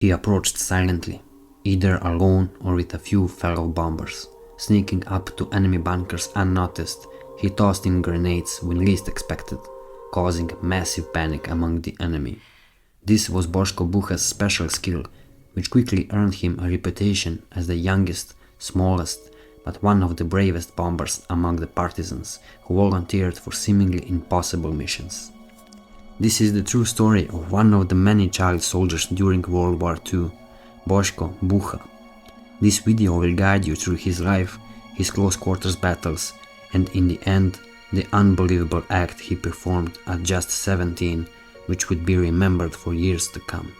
He approached silently, either alone or with a few fellow bombers. Sneaking up to enemy bunkers unnoticed, he tossed in grenades when least expected, causing massive panic among the enemy. This was Bosko Buha's special skill, which quickly earned him a reputation as the youngest, smallest, but one of the bravest bombers among the partisans who volunteered for seemingly impossible missions. This is the true story of one of the many child soldiers during World War II, Bosko Buha. This video will guide you through his life, his close quarters battles, and in the end, the unbelievable act he performed at just 17, which would be remembered for years to come.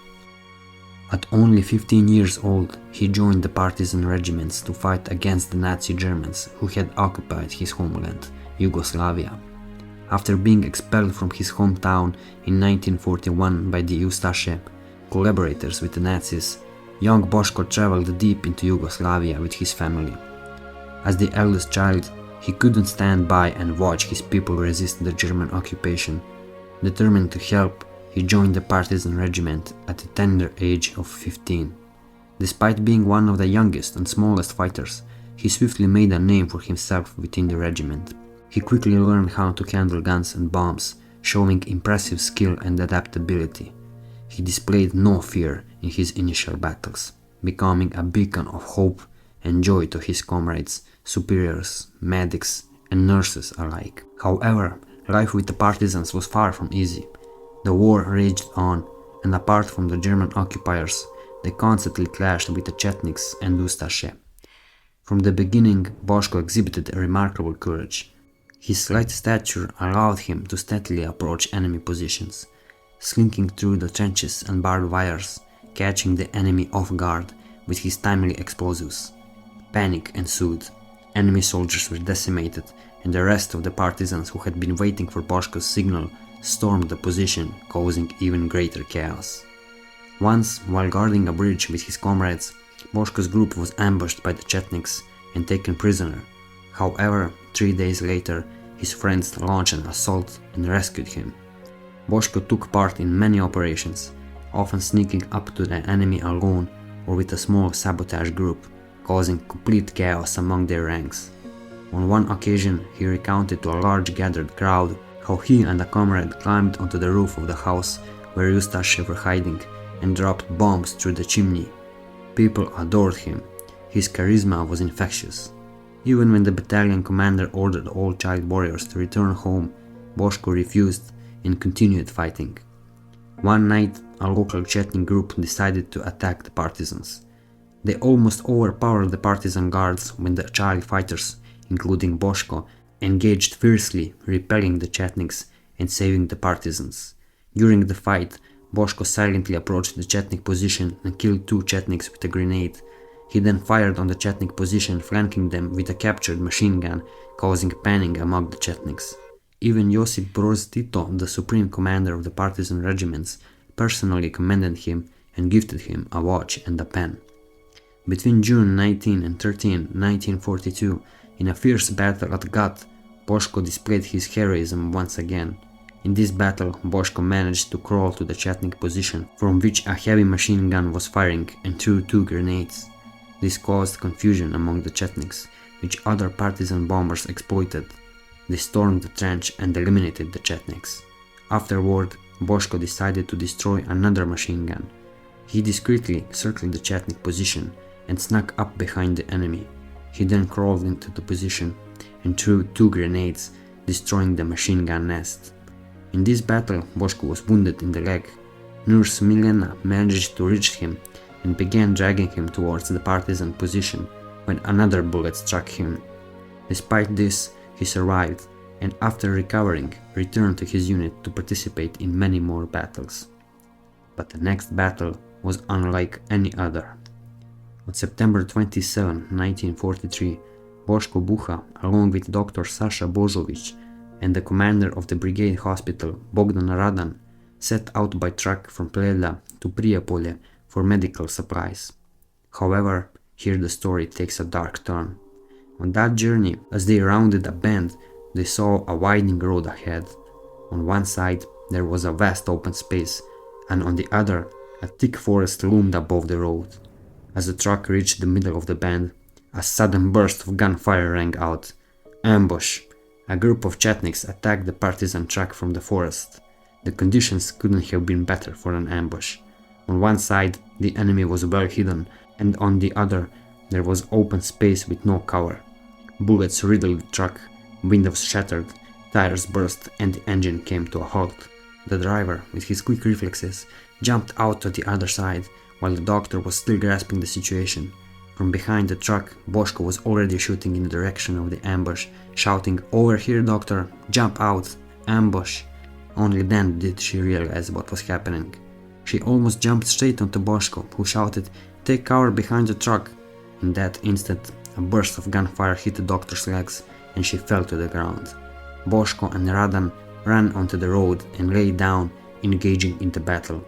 At only 15 years old, he joined the partisan regiments to fight against the Nazi Germans who had occupied his homeland, Yugoslavia. After being expelled from his hometown in 1941 by the Ustaše, collaborators with the Nazis, young Bosko traveled deep into Yugoslavia with his family. As the eldest child, he couldn't stand by and watch his people resist the German occupation. Determined to help, he joined the partisan regiment at the tender age of 15. Despite being one of the youngest and smallest fighters, he swiftly made a name for himself within the regiment. He quickly learned how to handle guns and bombs, showing impressive skill and adaptability. He displayed no fear in his initial battles, becoming a beacon of hope and joy to his comrades, superiors, medics, and nurses alike. However, life with the partisans was far from easy. The war raged on, and apart from the German occupiers, they constantly clashed with the Chetniks and Ustaše. From the beginning, Bosko exhibited a remarkable courage. His slight stature allowed him to steadily approach enemy positions, slinking through the trenches and barbed wires, catching the enemy off guard with his timely explosives. Panic ensued. Enemy soldiers were decimated, and the rest of the partisans who had been waiting for Bosko's signal stormed the position, causing even greater chaos. Once, while guarding a bridge with his comrades, Bosko's group was ambushed by the Chetniks and taken prisoner. However, 3 days later, his friends launched an assault and rescued him. Bosko took part in many operations, often sneaking up to the enemy alone or with a small sabotage group, causing complete chaos among their ranks. On one occasion, he recounted to a large gathered crowd how he and a comrade climbed onto the roof of the house where Ustaše were hiding and dropped bombs through the chimney. People adored him. His charisma was infectious. Even when the battalion commander ordered all child warriors to return home, Bosko refused and continued fighting. One night, a local Chetnik group decided to attack the partisans. They almost overpowered the partisan guards when the child fighters, including Bosko, engaged fiercely, repelling the Chetniks and saving the partisans. During the fight, Bosko silently approached the Chetnik position and killed 2 Chetniks with a grenade. He then fired on the Chetnik position, flanking them with a captured machine gun, causing panic among the Chetniks. Even Josip Broz Tito, the supreme commander of the partisan regiments, personally commended him and gifted him a watch and a pen. Between June 19 and 13, 1942, in a fierce battle at Gat, Bosko displayed his heroism once again. In this battle, Bosko managed to crawl to the Chetnik position, from which a heavy machine gun was firing, and threw 2 grenades. This caused confusion among the Chetniks, which other partisan bombers exploited. They stormed the trench and eliminated the Chetniks. Afterward, Bosko decided to destroy another machine gun. He discreetly circled the Chetnik position and snuck up behind the enemy. He then crawled into the position and threw 2 grenades, destroying the machine gun nest. In this battle, Bosko was wounded in the leg. Nurse Milena managed to reach him and began dragging him towards the partisan position when another bullet struck him. Despite this, he survived and after recovering, returned to his unit to participate in many more battles. But the next battle was unlike any other. On September 27, 1943, Bosko Buha, along with Dr. Sasha Bozovic and the commander of the brigade hospital, Bogdan Radan, set out by truck from Pleda to Prijepolje for medical supplies. However, here the story takes a dark turn. On that journey, as they rounded a bend, they saw a widening road ahead. On one side, there was a vast open space, and on the other, A thick forest loomed above the road. As the truck reached the middle of the bend, a sudden burst of gunfire rang out. Ambush! A group of Chetniks attacked the partisan truck from the forest. The conditions couldn't have been better for an ambush. On one side, the enemy was well hidden, and on the other, there was open space with no cover. Bullets riddled the truck, windows shattered, tires burst, and the engine came to a halt. The driver, with his quick reflexes, jumped out to the other side, while the doctor was still grasping the situation. From behind the truck, Bosko was already shooting in the direction of the ambush, shouting, "Over here, doctor! Jump out! Ambush!" Only then did she realize what was happening. She almost jumped straight onto Bosko, who shouted, "Take cover behind the truck!" In that instant, a burst of gunfire hit the doctor's legs, and she fell to the ground. Bosko and Radan ran onto the road and lay down, engaging in the battle.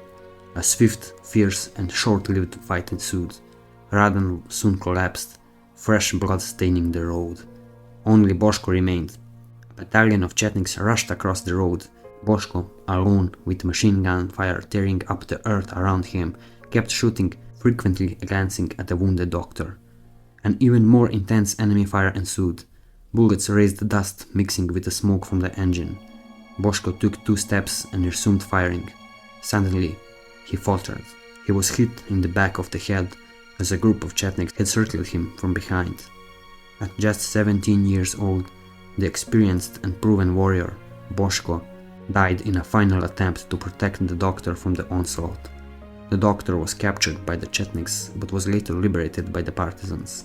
A swift, fierce, and short-lived fight ensued. Radan soon collapsed, fresh blood staining the road. Only Bosko remained. A battalion of Chetniks rushed across the road. Bosko, alone, with machine gun fire tearing up the earth around him, kept shooting, frequently glancing at the wounded doctor. An even more intense enemy fire ensued. Bullets raised dust mixing with the smoke from the engine. Bosko took 2 steps and resumed firing. Suddenly, he faltered. He was hit in the back of the head as a group of Chetniks had circled him from behind. At just 17 years old, the experienced and proven warrior, Bosko, died in a final attempt to protect the doctor from the onslaught. The doctor was captured by the Chetniks but was later liberated by the partisans.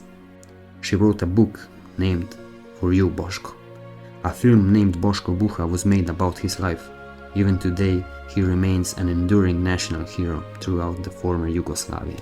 She wrote a book named For You, Bosko. A film named Bosko Buha was made about his life. Even today, he remains an enduring national hero throughout the former Yugoslavia.